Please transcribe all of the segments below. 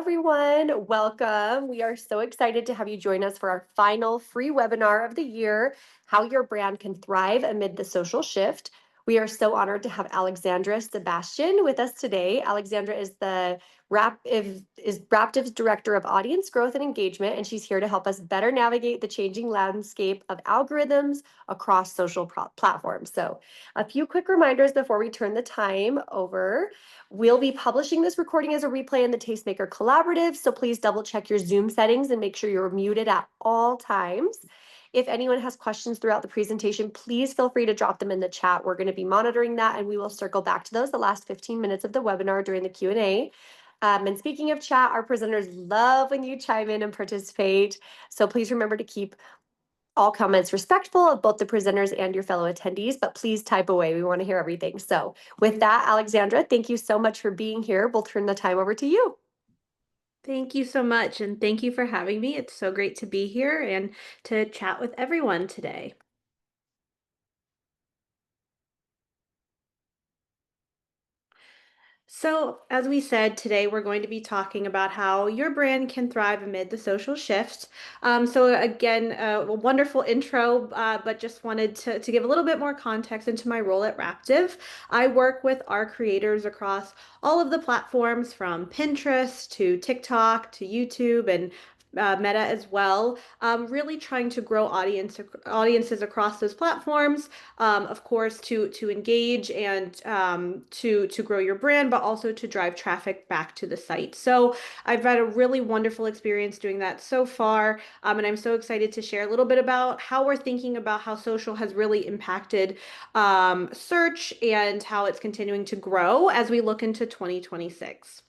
everyone. Welcome. We are so excited to have you join us for our final free webinar of the year, How Your Brand Can Thrive Amid the Social Shift. We are so honored to have Alexandra Sebestyen with us today. Alexandra is the Raptive's Director of Audience Growth and Engagement, and she's here to help us better navigate the changing landscape of algorithms across social platforms. So a few quick reminders before we turn the time over. We'll be publishing this recording as a replay in the Tastemaker Collaborative, so please double check your Zoom settings and make sure you're muted at all times. If anyone has questions throughout the presentation, please feel free to drop them in the chat. We're going to be monitoring that, and we will circle back to those the last 15 minutes of the webinar during the Q&A. And speaking of chat, our presenters love when you chime in and participate. So please remember to keep all comments respectful of both the presenters and your fellow attendees, but please type away. We want to hear everything. So with that, Alexandra, thank you so much for being here. We'll turn the time over to you. Thank you so much, and thank you for having me. It's so great to be here and to chat with everyone today. So, as we said, today we're going to be talking about how your brand can thrive amid the social shift. So, again, a wonderful intro, but just wanted to give a little bit more context into my role at Raptive. I work with our creators across all of the platforms from Pinterest to TikTok to YouTube and Meta as well, really trying to grow audiences across those platforms, of course, to engage and to grow your brand, but also to drive traffic back to the site. So I've had a really wonderful experience doing that so far, and I'm so excited to share a little bit about how we're thinking about how social has really impacted search and how it's continuing to grow as we look into 2026.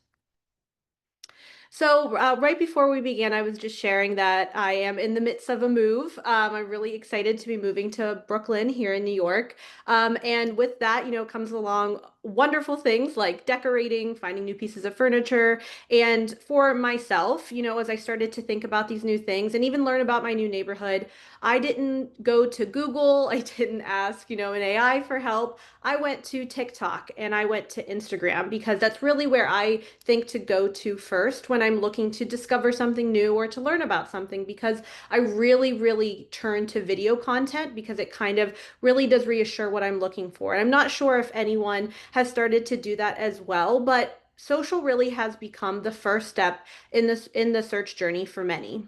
So, right before we began, I was just sharing that I am in the midst of a move. I'm really excited to be moving to Brooklyn here in New York. And with that, comes along wonderful things like decorating, finding new pieces of furniture. And for myself, as I started to think about these new things and even learn about my new neighborhood, I didn't go to Google. I didn't ask, an AI for help. I went to TikTok and I went to Instagram because that's really where I think to go to first when I'm looking to discover something new or to learn about something, because I really, really turn to video content because it kind of really does reassure what I'm looking for. And I'm not sure if anyone has started to do that as well, but social really has become the first step in the search journey for many.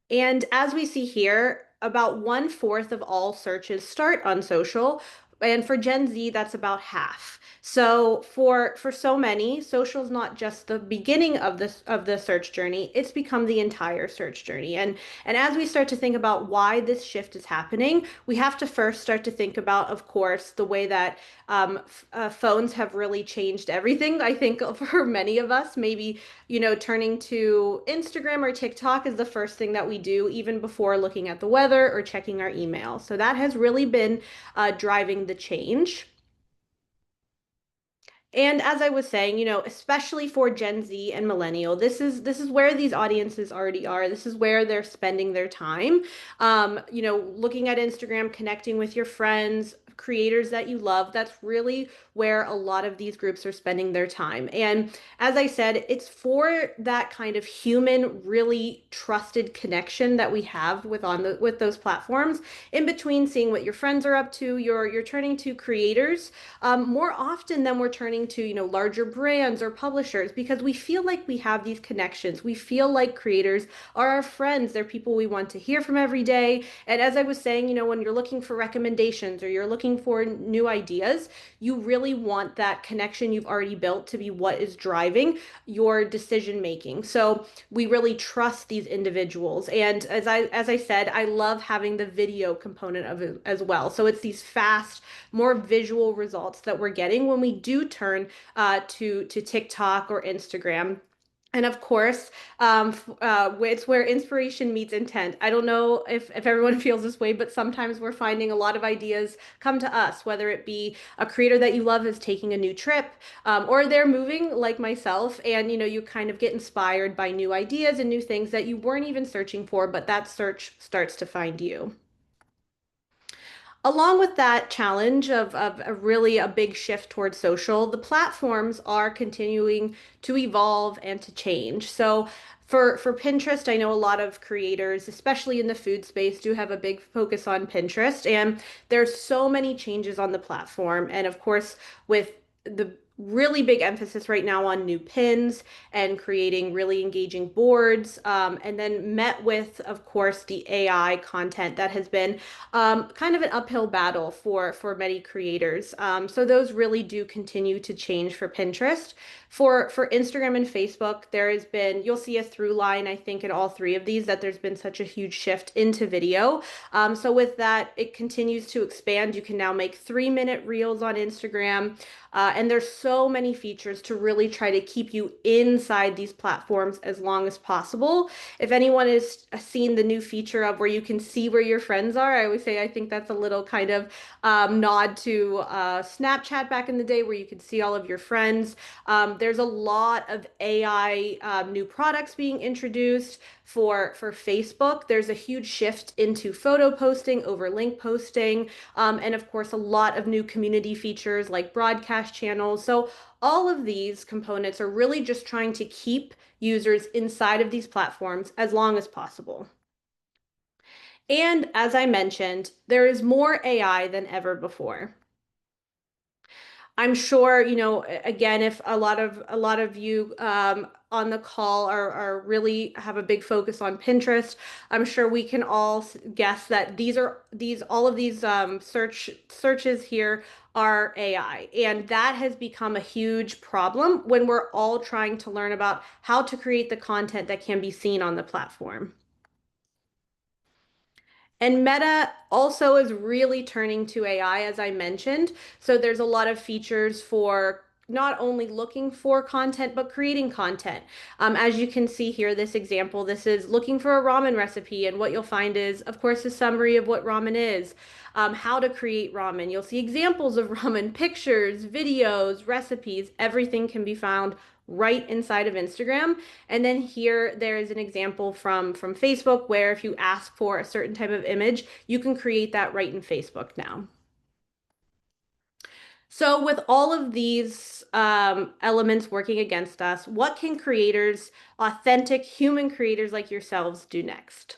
And as we see here, about 1/4 of all searches start on social. And for Gen Z, that's about half. So for so many, social is not just the beginning of the search journey, it's become the entire search journey. And as we start to think about why this shift is happening, we have to first start to think about, of course, the way that phones have really changed everything. I think for many of us, maybe turning to Instagram or TikTok is the first thing that we do, even before looking at the weather or checking our email. So that has really been driving the change. And as I was saying, especially for Gen Z and millennial, this is where these audiences already are. This is where they're spending their time. Looking at Instagram, connecting with your friends, creators that you love. That's really where a lot of these groups are spending their time. And as I said, it's for that kind of human, really trusted connection that we have with those platforms. In between seeing what your friends are up to, you're turning to creators more often than we're turning to, larger brands or publishers, because we feel like we have these connections. We feel like creators are our friends. They're people we want to hear from every day. And as I was saying, when you're looking for recommendations or you're looking for new ideas, you really want that connection you've already built to be what is driving your decision making. So we really trust these individuals. And as I said, I love having the video component of it as well. So it's these fast, more visual results that we're getting when we do turn to TikTok or Instagram. And of course, it's where inspiration meets intent. I don't know if everyone feels this way, but sometimes we're finding a lot of ideas come to us, whether it be a creator that you love is taking a new trip, or they're moving like myself, and you kind of get inspired by new ideas and new things that you weren't even searching for, but that search starts to find you. Along with that challenge of a really a big shift towards social, the platforms are continuing to evolve and to change. So for Pinterest, I know a lot of creators, especially in the food space, do have a big focus on Pinterest, and there's so many changes on the platform. And of course, with the really big emphasis right now on new pins and creating really engaging boards, and then met with, of course, the AI content that has been kind of an uphill battle for many creators. So those really do continue to change for Pinterest. For Instagram and Facebook, there has been, you'll see a through line, I think, in all three of these, that there's been such a huge shift into video. So with that, it continues to expand. You can now make 3-minute reels on Instagram. And there's so many features to really try to keep you inside these platforms as long as possible. If anyone has seen the new feature of where you can see where your friends are, I always say I think that's a little kind of nod to Snapchat back in the day where you could see all of your friends. There's a lot of AI new products being introduced for Facebook. There's a huge shift into photo posting over link posting, and of course, a lot of new community features like broadcast channels. So all of these components are really just trying to keep users inside of these platforms as long as possible. And as I mentioned, there is more AI than ever before. I'm sure, again, if a lot of you on the call are really have a big focus on Pinterest, I'm sure we can all guess that these all of these searches here are AI, and that has become a huge problem when we're all trying to learn about how to create the content that can be seen on the platform. And Meta also is really turning to AI, as I mentioned. So there's a lot of features for not only looking for content, but creating content. As you can see here, this example, this is looking for a ramen recipe. And what you'll find is, of course, a summary of what ramen is, how to create ramen. You'll see examples of ramen, pictures, videos, recipes. Everything can be found right inside of Instagram. And then here there is an example from Facebook where if you ask for a certain type of image, you can create that right in Facebook now. So with all of these elements working against us, what can creators, authentic human creators like yourselves, do next?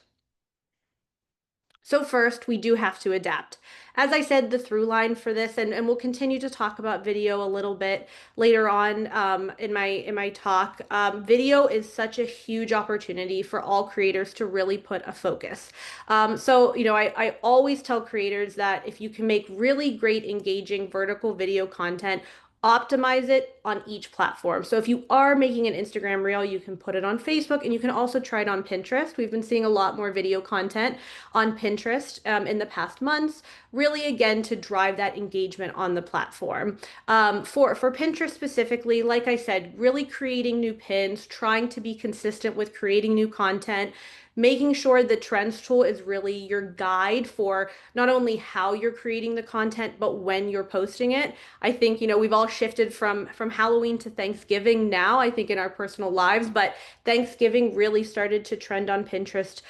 So first, we do have to adapt. As I said, the through line for this, and we'll continue to talk about video a little bit later on in my talk. Video is such a huge opportunity for all creators to really put a focus. So, I always tell creators that if you can make really great, engaging vertical video content, optimize it on each platform. So if you are making an Instagram reel, you can put it on Facebook and you can also try it on Pinterest. We've been seeing a lot more video content on Pinterest in the past months, really again to drive that engagement on the platform. For Pinterest specifically, like I said, really creating new pins, trying to be consistent with creating new content, making sure the trends tool is really your guide for not only how you're creating the content, but when you're posting it. I think, we've all shifted from Halloween to Thanksgiving now, I think in our personal lives, but Thanksgiving really started to trend on Pinterest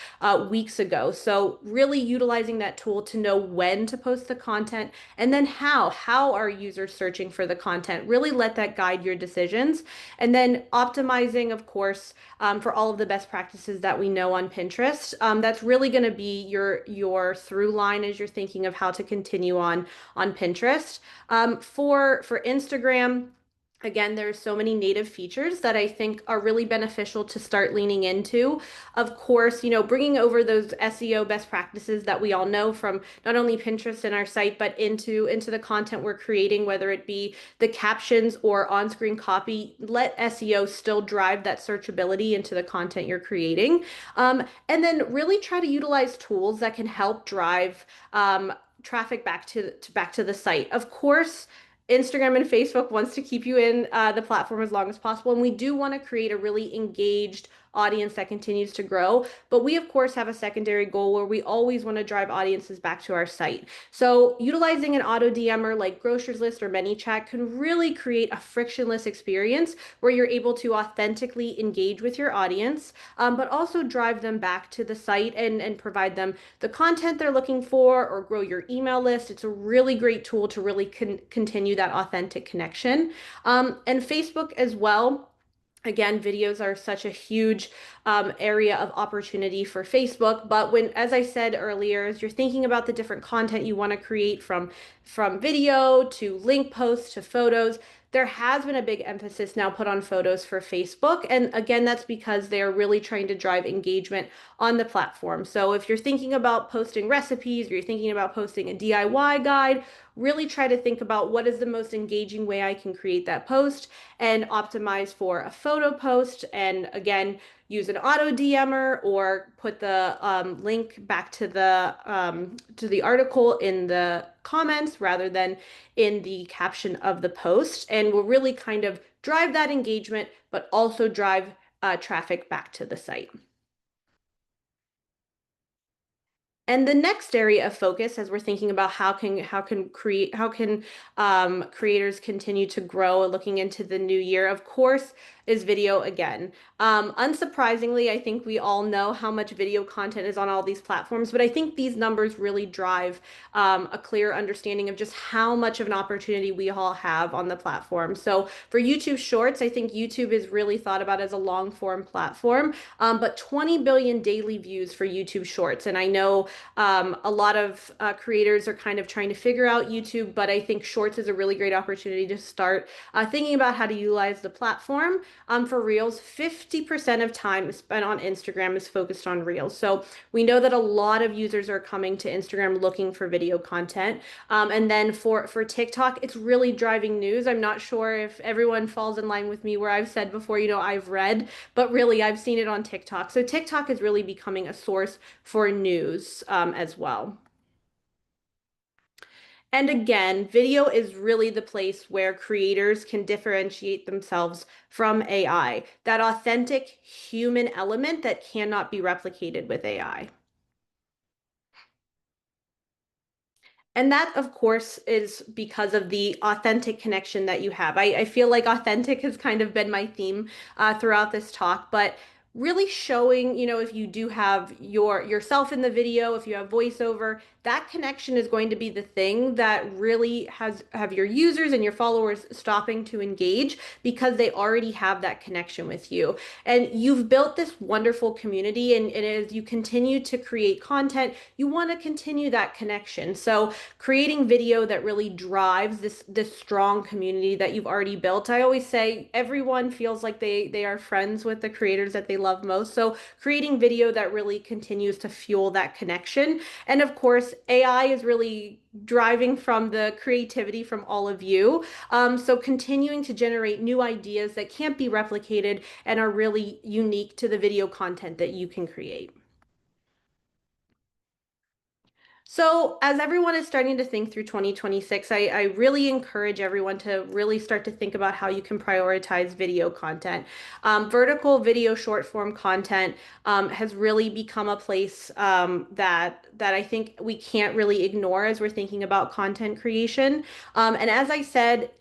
weeks ago. So really utilizing that tool to know when to post the content and then how are users searching for the content. Really let that guide your decisions. And then optimizing, of course, for all of the best practices that we know on Pinterest. That's really going to be your through line as you're thinking of how to continue on Pinterest. For Instagram, again, there's so many native features that I think are really beneficial to start leaning into. Of course, bringing over those SEO best practices that we all know from not only Pinterest and our site, but into the content we're creating, whether it be the captions or on-screen copy. Let SEO still drive that searchability into the content you're creating. And then really try to utilize tools that can help drive traffic back to the site. Of course, Instagram and Facebook wants to keep you in the platform as long as possible, and we do want to create a really engaged, audience that continues to grow. But we, of course, have a secondary goal where we always want to drive audiences back to our site. So utilizing an auto DMer like Grocers List or ManyChat can really create a frictionless experience where you're able to authentically engage with your audience, but also drive them back to the site and provide them the content they're looking for or grow your email list. It's a really great tool to really continue that authentic connection. And Facebook as well. Again, videos are such a huge area of opportunity for Facebook. But when, as I said earlier, as you're thinking about the different content you want to create from video to link posts to photos, there has been a big emphasis now put on photos for Facebook. And again, that's because they're really trying to drive engagement on the platform. So if you're thinking about posting recipes, or you're thinking about posting a DIY guide, really try to think about what is the most engaging way I can create that post and optimize for a photo post. And again, use an auto DMer or put the link back to the article in the comments rather than in the caption of the post, and will really kind of drive that engagement, but also drive traffic back to the site. And the next area of focus, as we're thinking about how can creators continue to grow, looking into the new year, of course, is video again. Unsurprisingly, I think we all know how much video content is on all these platforms, but I think these numbers really drive a clear understanding of just how much of an opportunity we all have on the platform. So for YouTube Shorts, I think YouTube is really thought about as a long form platform, but 20 billion daily views for YouTube Shorts. And I know a lot of creators are kind of trying to figure out YouTube, but I think Shorts is a really great opportunity to start thinking about how to utilize the platform. For Reels, 50% of time spent on Instagram is focused on Reels. So we know that a lot of users are coming to Instagram looking for video content. And then for TikTok, it's really driving news. I'm not sure if everyone falls in line with me where I've said before, I've read, but really I've seen it on TikTok. So TikTok is really becoming a source for news as well. And again, video is really the place where creators can differentiate themselves from AI, that authentic human element that cannot be replicated with AI. And that, of course, is because of the authentic connection that you have. I feel like authentic has kind of been my theme throughout this talk, but really showing, if you do have yourself in the video, if you have voiceover, that connection is going to be the thing that really have your users and your followers stopping to engage because they already have that connection with you. And you've built this wonderful community, and as you continue to create content, you want to continue that connection. So creating video that really drives this strong community that you've already built. I always say everyone feels like they are friends with the creators that they love most. So creating video that really continues to fuel that connection. And of course, AI is really driving from the creativity from all of you. So continuing to generate new ideas that can't be replicated and are really unique to the video content that you can create. So, as everyone is starting to think through 2026, I really encourage everyone to really start to think about how you can prioritize video content. Vertical video short form content has really become a place that I think we can't really ignore as we're thinking about content creation. And as I said,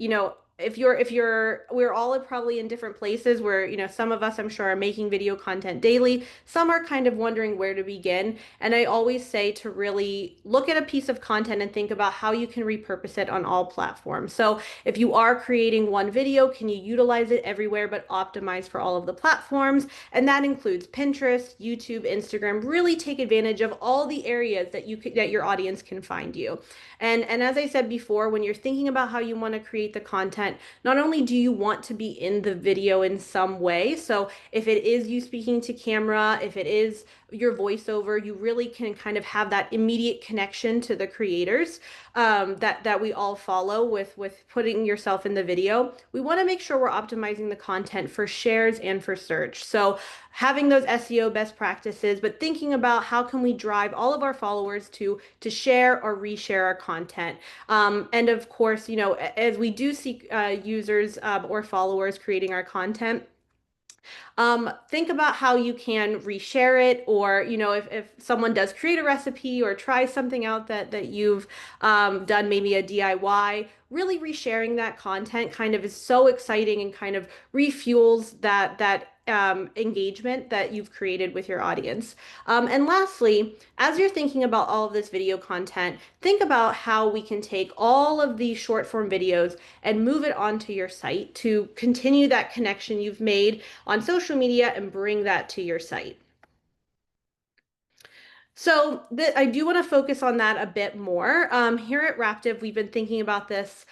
we're all probably in different places where, some of us I'm sure are making video content daily. Some are kind of wondering where to begin. And I always say to really look at a piece of content and think about how you can repurpose it on all platforms. So if you are creating one video, can you utilize it everywhere but optimize for all of the platforms? And that includes Pinterest, YouTube, Instagram. Really take advantage of all the areas that your audience can find you. And as I said before, when you're thinking about how you want to create the content, not only do you want to be in the video in some way, so if it is you speaking to camera, if it is your voiceover, you really can kind of have that immediate connection to the creators that we all follow with putting yourself in the video. We want to make sure we're optimizing the content for shares and for search. So having those SEO best practices, but thinking about how can we drive all of our followers to share or reshare our content. And of course, as we do seek users or followers creating our content, Think about how you can reshare it, or if someone does create a recipe or try something out that you've done, maybe a DIY, really resharing that content kind of is so exciting and kind of refuels that engagement that you've created with your audience. And lastly, as you're thinking about all of this video content, think about how we can take all of these short form videos and move it onto your site to continue that connection you've made on social media and bring that to your site. So I do want to focus on that a bit more. Here at Raptive, we've been thinking about this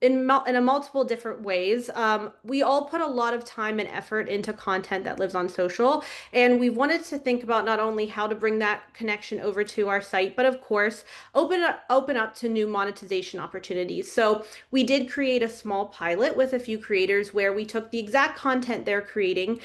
in a multiple different ways. We all put a lot of time and effort into content that lives on social, and we wanted to think about not only how to bring that connection over to our site, but of course, open up to new monetization opportunities. So we did create a small pilot with a few creators where we took the exact content they're creating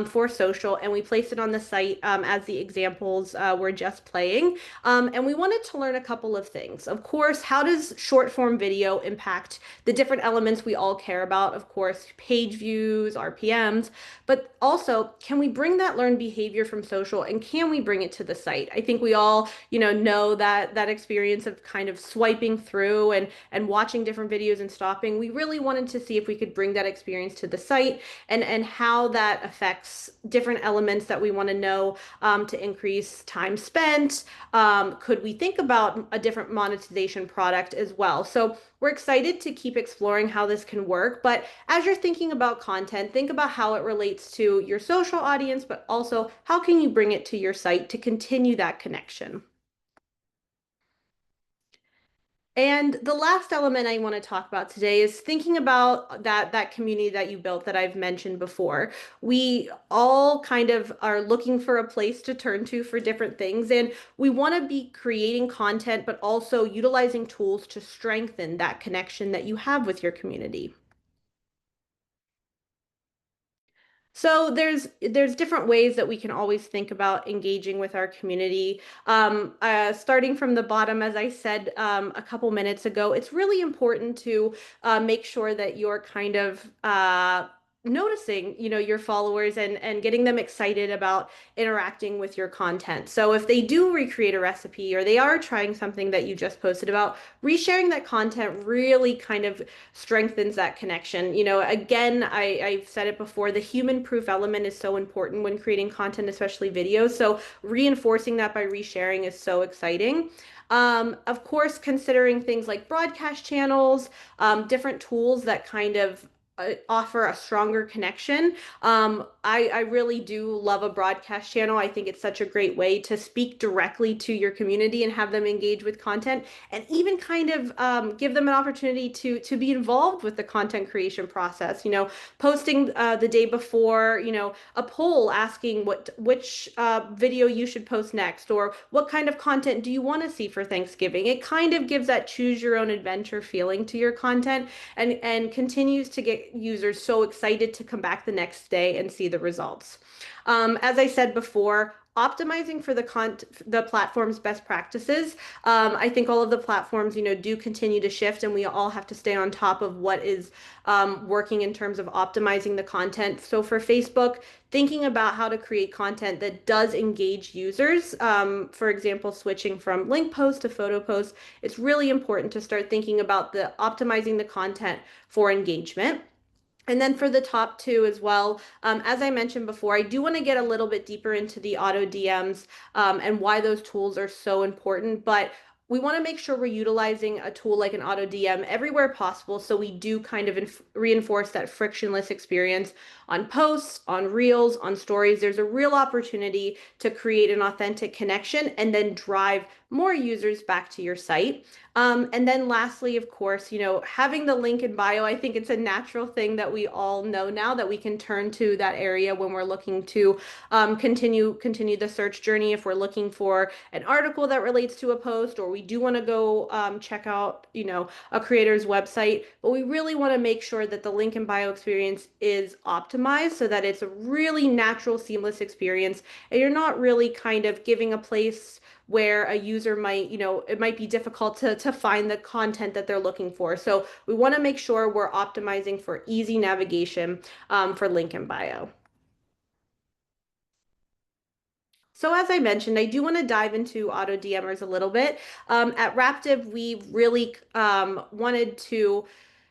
for social, and we placed it on the site as the examples were just playing. And we wanted to learn a couple of things. Of course, how does short form video impact the different elements we all care about? Of course, page views, RPMs, but also, can we bring that learned behavior from social and can we bring it to the site? I think we all, know that experience of kind of swiping through and watching different videos and stopping. We really wanted to see if we could bring that experience to the site and how that affects different elements that we want to know to increase time spent. Could we think about a different monetization product as well? So we're excited to keep exploring how this can work. But as you're thinking about content, think about how it relates to your social audience, but also how can you bring it to your site to continue that connection? And the last element I want to talk about today is thinking about that community that you built that I've mentioned before. We all kind of are looking for a place to turn to for different things, and we want to be creating content, but also utilizing tools to strengthen that connection that you have with your community. So there's different ways that we can always think about engaging with our community. Starting from the bottom, as I said a couple minutes ago, it's really important to make sure that you're kind of noticing, your followers and getting them excited about interacting with your content. So if they do recreate a recipe or they are trying something that you just posted about, resharing that content really kind of strengthens that connection. Again, I've said it before, the human proof element is so important when creating content, especially videos. So reinforcing that by resharing is so exciting. Of course, considering things like broadcast channels, different tools that kind of offer a stronger connection. I really do love a broadcast channel. I think it's such a great way to speak directly to your community and have them engage with content, and even kind of give them an opportunity to be involved with the content creation process. Posting the day before, a poll asking which video you should post next, or what kind of content do you want to see for Thanksgiving. It kind of gives that choose your own adventure feeling to your content, and continues to get users so excited to come back the next day and see the results. As I said before, optimizing for the platform's best practices. I think all of the platforms, do continue to shift, and we all have to stay on top of what is working in terms of optimizing the content. So for Facebook, thinking about how to create content that does engage users, for example, switching from link post to photo post, it's really important to start thinking about optimizing the content for engagement. And then for the top two as well, as I mentioned before, I do want to get a little bit deeper into the auto DMs and why those tools are so important. But we want to make sure we're utilizing a tool like an auto DM everywhere possible, so we do kind of reinforce that frictionless experience on posts, on reels, on stories. There's a real opportunity to create an authentic connection and then drive more users back to your site. And then lastly, of course, having the link in bio, I think it's a natural thing that we all know now, that we can turn to that area when we're looking to continue the search journey. If we're looking for an article that relates to a post, or we do want to go check out, a creator's website, but we really want to make sure that the link in bio experience is optimized so that it's a really natural, seamless experience, and you're not really kind of giving a place where a user might, it might be difficult to find the content that they're looking for. So we want to make sure we're optimizing for easy navigation for link in bio. So as I mentioned, I do want to dive into auto DMers a little bit. At Raptive, we really wanted to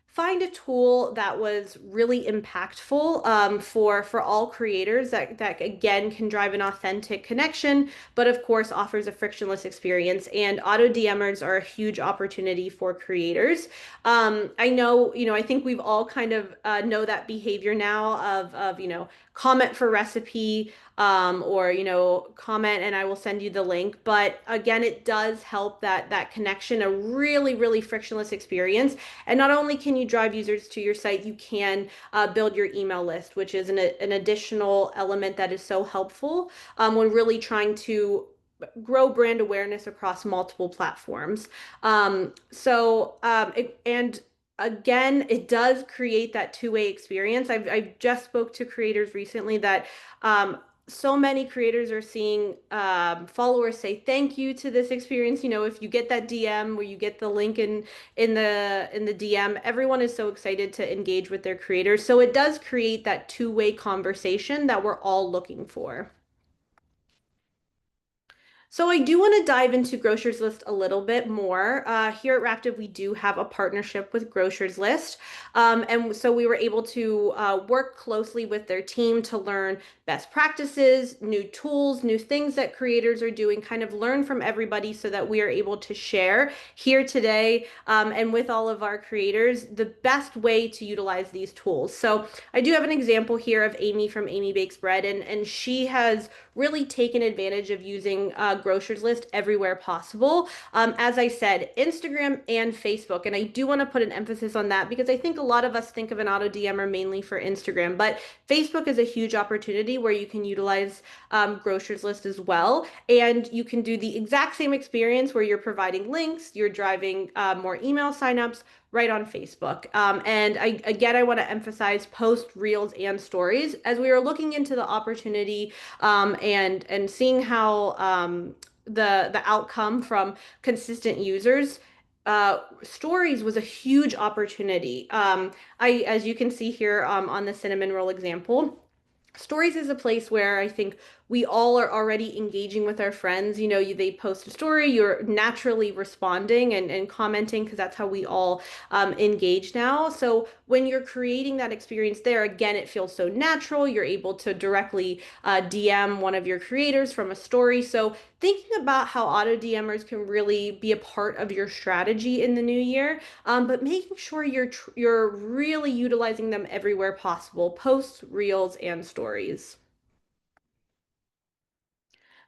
find a tool that was really impactful for all creators that again can drive an authentic connection, but of course offers a frictionless experience. And auto DMers are a huge opportunity for creators. I know, I think we've all kind of know that behavior now of comment for recipe or comment and I will send you the link. But again, it does help that connection, a really, really frictionless experience. And not only can you drive users to your site, you can build your email list, which is an additional element that is so helpful when really trying to grow brand awareness across multiple platforms. And again, it does create that two-way experience. I've just spoke to creators recently that um, so many creators are seeing followers say thank you to this experience. If you get that DM where you get the link in the DM, everyone is so excited to engage with their creators. So it does create that two-way conversation that we're all looking for. So I do want to dive into Grocers List a little bit more. Here at Raptive, we do have a partnership with Grocers List. And so we were able to work closely with their team to learn best practices, new tools, new things that creators are doing, kind of learn from everybody so that we are able to share here today and with all of our creators the best way to utilize these tools. So I do have an example here of Amy from Amy Bakes Bread, and she has really taken advantage of using Grocers List everywhere possible. As I said, Instagram and Facebook, and I do want to put an emphasis on that because I think a lot of us think of an auto DMer mainly for Instagram, but Facebook is a huge opportunity where you can utilize Grocers List as well, and you can do the exact same experience where you're providing links, you're driving more email signups, right on Facebook. And I want to emphasize post, reels, and stories as we are looking into the opportunity and seeing how the outcome from consistent users. Stories was a huge opportunity. As you can see here on the cinnamon roll example. Stories is a place where I think we all are already engaging with our friends. They post a story, you're naturally responding and commenting because that's how we all engage now. So when you're creating that experience there, again, it feels so natural. You're able to directly DM one of your creators from a story. So thinking about how auto DMers can really be a part of your strategy in the new year, but making sure you're really utilizing them everywhere possible, posts, reels, and stories.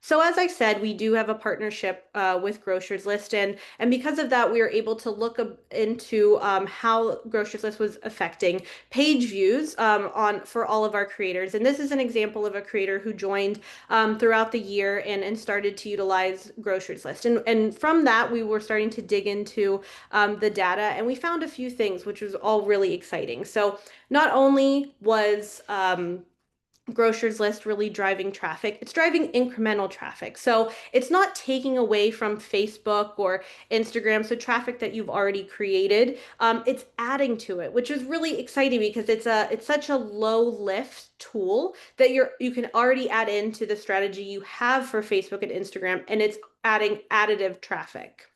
So as I said, we do have a partnership with Grocers List, and because of that, we were able to look into how Grocers List was affecting page views on for all of our creators. And this is an example of a creator who joined throughout the year and started to utilize Grocers List. And from that, we were starting to dig into the data, and we found a few things, which was all really exciting. So not only was Grocers List really driving traffic, it's driving incremental traffic. So it's not taking away from Facebook or Instagram, so traffic that you've already created. It's adding to it, which is really exciting because it's such a low lift tool that you can already add into the strategy you have for Facebook and Instagram, and it's adding additive traffic.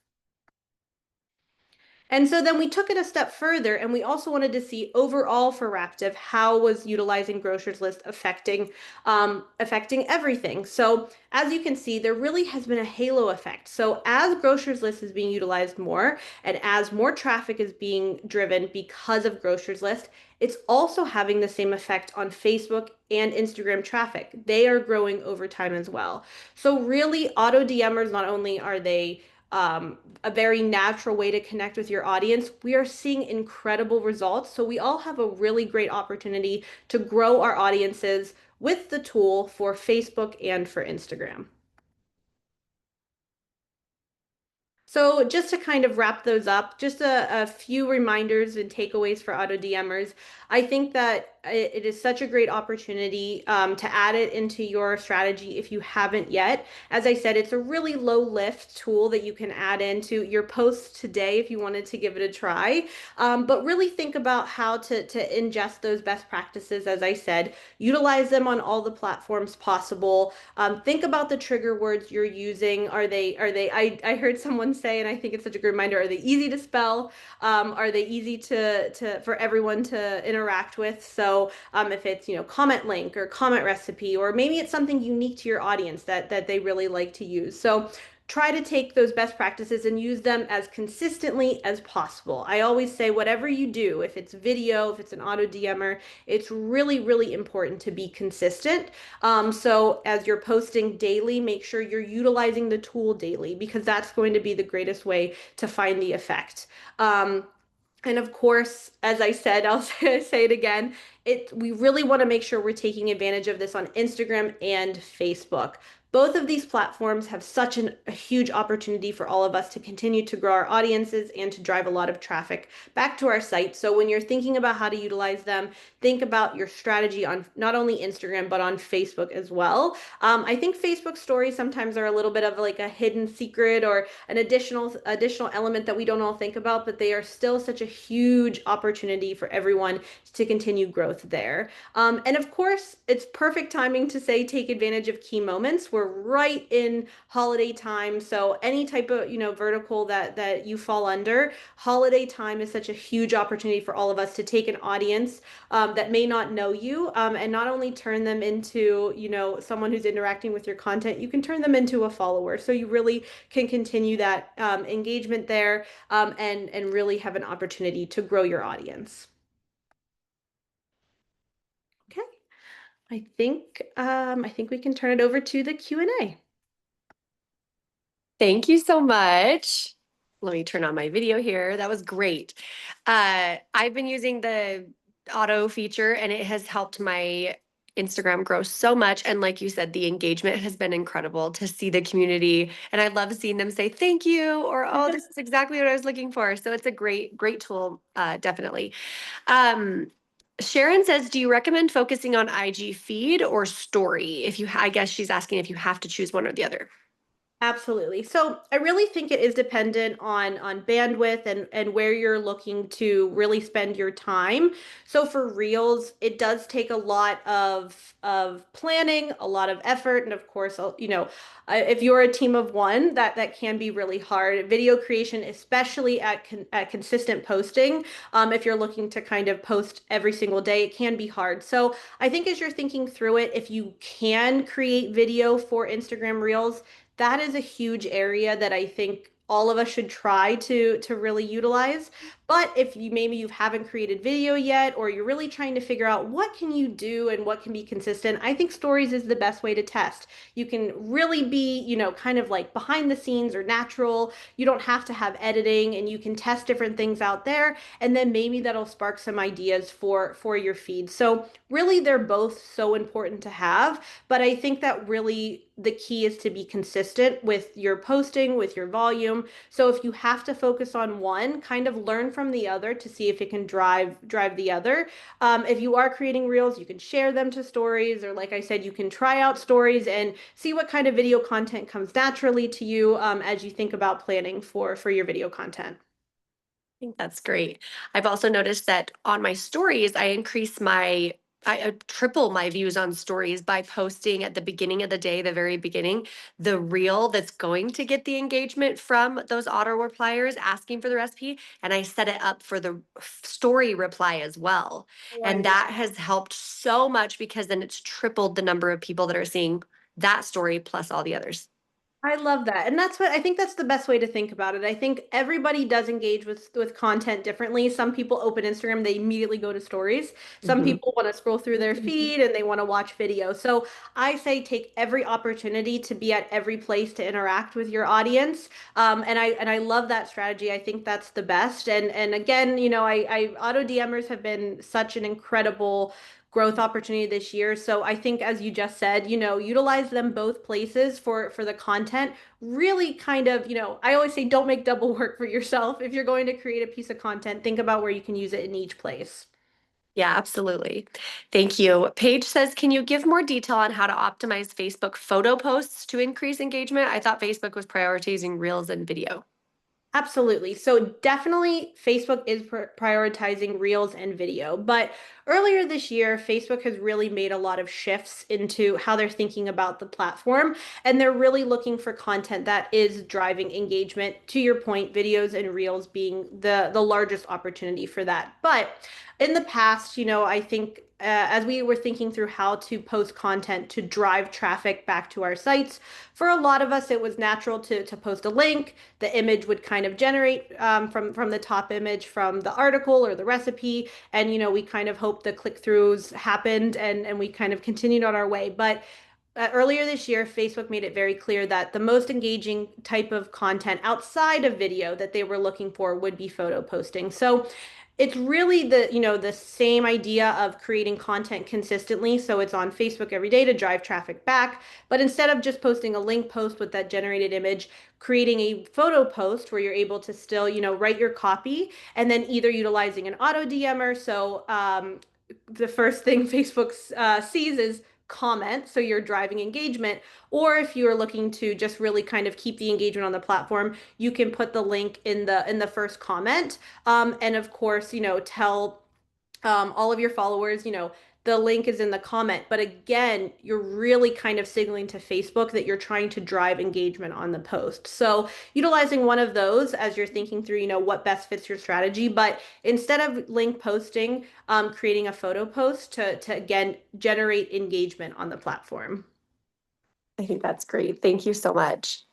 And so then we took it a step further and we also wanted to see overall for Raptive, how was utilizing Grocers List affecting everything. So as you can see, there really has been a halo effect. So as Grocers List is being utilized more and as more traffic is being driven because of Grocers List, it's also having the same effect on Facebook and Instagram traffic. They are growing over time as well. So really auto DMers, not only are they a very natural way to connect with your audience, we are seeing incredible results. So we all have a really great opportunity to grow our audiences with the tool for Facebook and for Instagram. So just to kind of wrap those up, just a few reminders and takeaways for auto DMers. I think that it is such a great opportunity to add it into your strategy if you haven't yet. As I said, it's a really low lift tool that you can add into your posts today if you wanted to give it a try. But really think about how to ingest those best practices, as I said, utilize them on all the platforms possible. Think about the trigger words you're using. I heard someone say, and I think it's such a good reminder, are they easy to spell? Are they easy for everyone to interact with? So if it's, comment link or comment recipe, or maybe it's something unique to your audience that they really like to use. So try to take those best practices and use them as consistently as possible. I always say, whatever you do, if it's video, if it's an auto DMer, it's really, really important to be consistent. So as you're posting daily, make sure you're utilizing the tool daily, because that's going to be the greatest way to find the effect. Um, and of course, as I said, I'll say it again, we really want to make sure we're taking advantage of this on Instagram and Facebook. Both of these platforms have a huge opportunity for all of us to continue to grow our audiences and to drive a lot of traffic back to our site. So when you're thinking about how to utilize them, think about your strategy on not only Instagram, but on Facebook as well. I think Facebook stories sometimes are a little bit of like a hidden secret or an additional element that we don't all think about, but they are still such a huge opportunity for everyone to continue growth there. And of course, it's perfect timing to say take advantage of key moments. We're right in holiday time, so any type of vertical that you fall under, holiday time is such a huge opportunity for all of us to take an audience that may not know you, and not only turn them into someone who's interacting with your content, you can turn them into a follower. So you really can continue that engagement there, and really have an opportunity to grow your audience. Okay, I think we can turn it over to the Q&A. Thank you so much. Let me turn on my video here. That was great. I've been using the auto feature and it has helped my Instagram grow so much. And like you said, the engagement has been incredible to see the community. And I love seeing them say thank you or, oh, this is exactly what I was looking for. So it's a great, great tool, definitely. Um, Sharon says, do you recommend focusing on IG feed or story? I guess she's asking if you have to choose one or the other. Absolutely. So I really think it is dependent on bandwidth and where you're looking to really spend your time. So for Reels, it does take a lot of planning, a lot of effort, and of course, if you're a team of one, that can be really hard. Video creation, especially at consistent posting, if you're looking to kind of post every single day, it can be hard. So I think as you're thinking through it, if you can create video for Instagram Reels, that is a huge area that I think all of us should try to really utilize. But if you haven't created video yet, or you're really trying to figure out what can you do and what can be consistent, I think stories is the best way to test. You can really be, kind of like behind the scenes or natural. You don't have to have editing, and you can test different things out there, and then maybe that'll spark some ideas for your feed. So really they're both so important to have, but I think that really the key is to be consistent with your posting, with your volume. So if you have to focus on one, kind of learn from the other to see if it can drive the other. If you are creating reels, you can share them to stories, or like I said, you can try out stories and see what kind of video content comes naturally to you, as you think about planning for your video content. I think that's great. I've also noticed that on my stories, I triple my views on stories by posting at the beginning of the day, the very beginning, the reel that's going to get the engagement from those auto repliers asking for the recipe. And I set it up for the story reply as well. Oh, I And love that has helped so much because then it's tripled the number of people that are seeing that story plus all the others. I love that. And I think that's the best way to think about it. I think everybody does engage with content differently. Some people open Instagram, they immediately go to stories. Some Mhm. people want to scroll through their feed and they want to watch video. So I say take every opportunity to be at every place to interact with your audience. And I love that strategy. I think that's the best. And again, I auto DMers have been such an incredible growth opportunity this year. So I think, as you just said, utilize them both places for the content. Really kind of, I always say don't make double work for yourself. If you're going to create a piece of content, think about where you can use it in each place. Yeah, absolutely. Thank you. Paige says, can you give more detail on how to optimize Facebook photo posts to increase engagement? I thought Facebook was prioritizing reels and video. Absolutely. So definitely Facebook is prioritizing Reels and video. But earlier this year, Facebook has really made a lot of shifts into how they're thinking about the platform. And they're really looking for content that is driving engagement. To your point, videos and Reels being the largest opportunity for that. But in the past, I think as we were thinking through how to post content to drive traffic back to our sites, for a lot of us, it was natural to post a link. The image would kind of generate from the top image from the article or the recipe, and we kind of hoped the click-throughs happened, and we kind of continued on our way. But earlier this year, Facebook made it very clear that the most engaging type of content outside of video that they were looking for would be photo posting. So it's really the same idea of creating content consistently. So it's on Facebook every day to drive traffic back. But instead of just posting a link post with that generated image, creating a photo post where you're able to still, write your copy and then either utilizing an auto DMer. So the first thing Facebook sees is comment, so you're driving engagement. Or if you are looking to just really kind of keep the engagement on the platform, you can put the link in the first comment. And of course, tell all of your followers, the link is in the comment. But again, you're really kind of signaling to Facebook that you're trying to drive engagement on the post. So utilizing one of those as you're thinking through, what best fits your strategy. But instead of link posting, creating a photo post to again generate engagement on the platform. I think that's great. Thank you so much.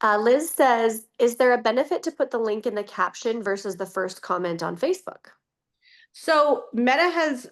Liz says, is there a benefit to put the link in the caption versus the first comment on Facebook? So Meta has,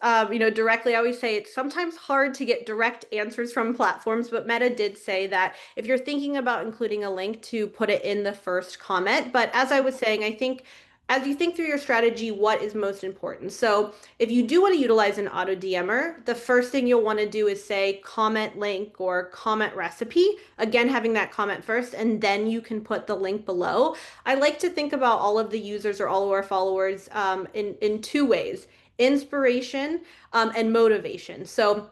directly, I always say it's sometimes hard to get direct answers from platforms, but Meta did say that if you're thinking about including a link to put it in the first comment. But as I was saying, I think as you think through your strategy, what is most important? So if you do want to utilize an auto DMer, the first thing you'll want to do is say comment link or comment recipe. Again, having that comment first, and then you can put the link below. I like to think about all of the users or all of our followers in two ways: inspiration and motivation. So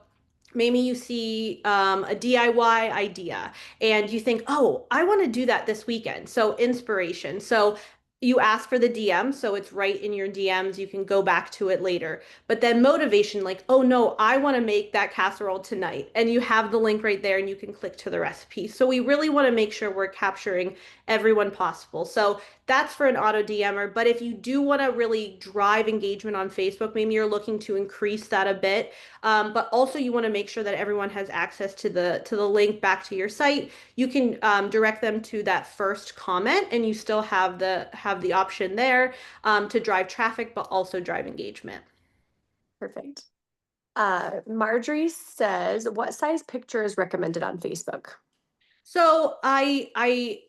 maybe you see a DIY idea and you think, oh, I want to do that this weekend. So inspiration. So you ask for the DM, so it's right in your DMs. You can go back to it later. But then motivation, like, oh no, I want to make that casserole tonight. And you have the link right there and you can click to the recipe. So we really want to make sure we're capturing everyone possible. So that's for an auto DMer. But if you do want to really drive engagement on Facebook, maybe you're looking to increase that a bit. But also you want to make sure that everyone has access to the link back to your site. You can direct them to that first comment, and you still have the option there to drive traffic, but also drive engagement. Perfect. Marjorie says, what size picture is recommended on Facebook? So I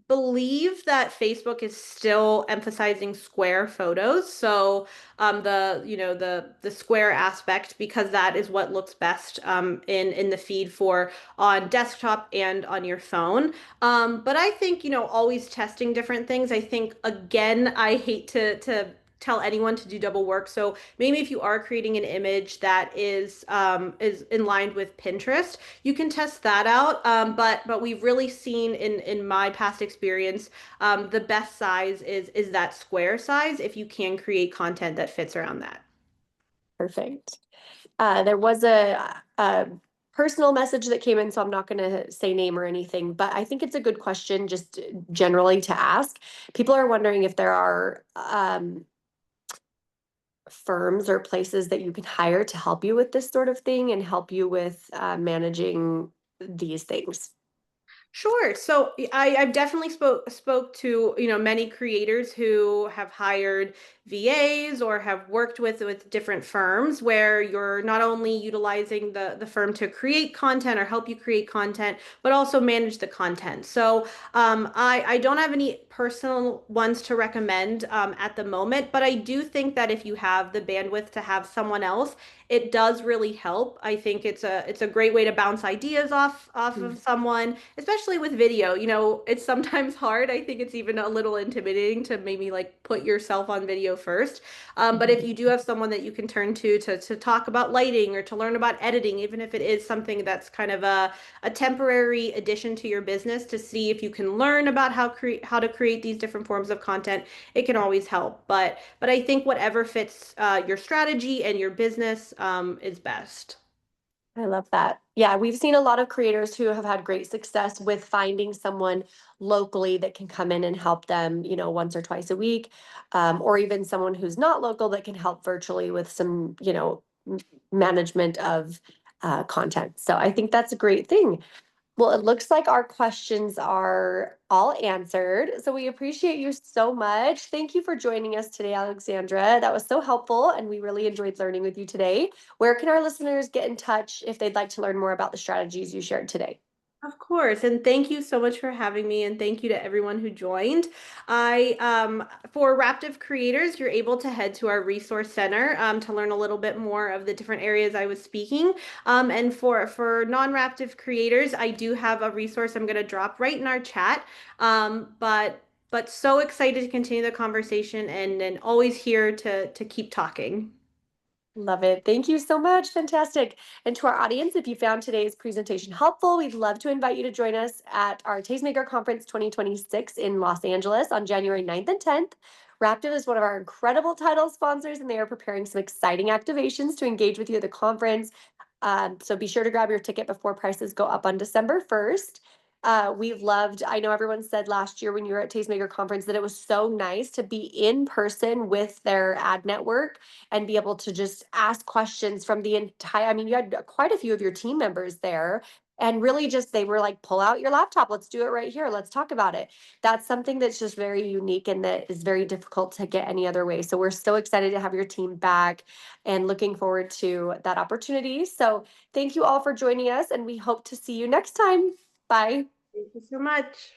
believe that Facebook is still emphasizing square photos. So the square aspect, because that is what looks best in the feed for on desktop and on your phone. But I think always testing different things. I think again, I hate to tell anyone to do double work. So maybe if you are creating an image that is in line with Pinterest, you can test that out. But we've really seen in my past experience, the best size is that square size if you can create content that fits around that. Perfect. There was a personal message that came in, so I'm not going to say name or anything, but I think it's a good question just generally to ask. People are wondering if there are firms or places that you can hire to help you with this sort of thing and help you with managing these things. Sure. So I've definitely spoke to, many creators who have hired VAs or have worked with different firms where you're not only utilizing the firm to create content or help you create content, but also manage the content. So I don't have any personal ones to recommend at the moment, but I do think that if you have the bandwidth to have someone else, it does really help. I think it's a great way to bounce ideas off of someone, especially with video. It's sometimes hard. I think it's even a little intimidating to maybe like put yourself on video video first. But if you do have someone that you can turn to talk about lighting or to learn about editing, even if it is something that's kind of a temporary addition to your business to see if you can learn about how to create these different forms of content, it can always help. But I think whatever fits your strategy and your business is best. I love that. Yeah, we've seen a lot of creators who have had great success with finding someone locally that can come in and help them, once or twice a week, or even someone who's not local that can help virtually with some, management of content. So I think that's a great thing. Well, it looks like our questions are all answered. So we appreciate you so much. Thank you for joining us today, Alexandra. That was so helpful, and we really enjoyed learning with you today. Where can our listeners get in touch if they'd like to learn more about the strategies you shared today? Of course, and thank you so much for having me, and thank you to everyone who joined. I For Raptive creators, you're able to head to our resource center to learn a little bit more of the different areas I was speaking. And for non-Raptive creators, I do have a resource I'm going to drop right in our chat. But so excited to continue the conversation and always here to keep talking. Love it. Thank you so much. Fantastic. And to our audience, if you found today's presentation helpful, we'd love to invite you to join us at our Tastemaker Conference 2026 in Los Angeles on January 9th and 10th. Raptive is one of our incredible title sponsors, and they are preparing some exciting activations to engage with you at the conference. So be sure to grab your ticket before prices go up on December 1st. We've loved, I know everyone said last year when you were at Tastemaker Conference that it was so nice to be in person with their ad network and be able to just ask questions from the entire, I mean, you had quite a few of your team members there. And really just, they were like, pull out your laptop. Let's do it right here. Let's talk about it. That's something that's just very unique and that is very difficult to get any other way. So we're so excited to have your team back and looking forward to that opportunity. So thank you all for joining us, and we hope to see you next time. Bye. Thank you so much.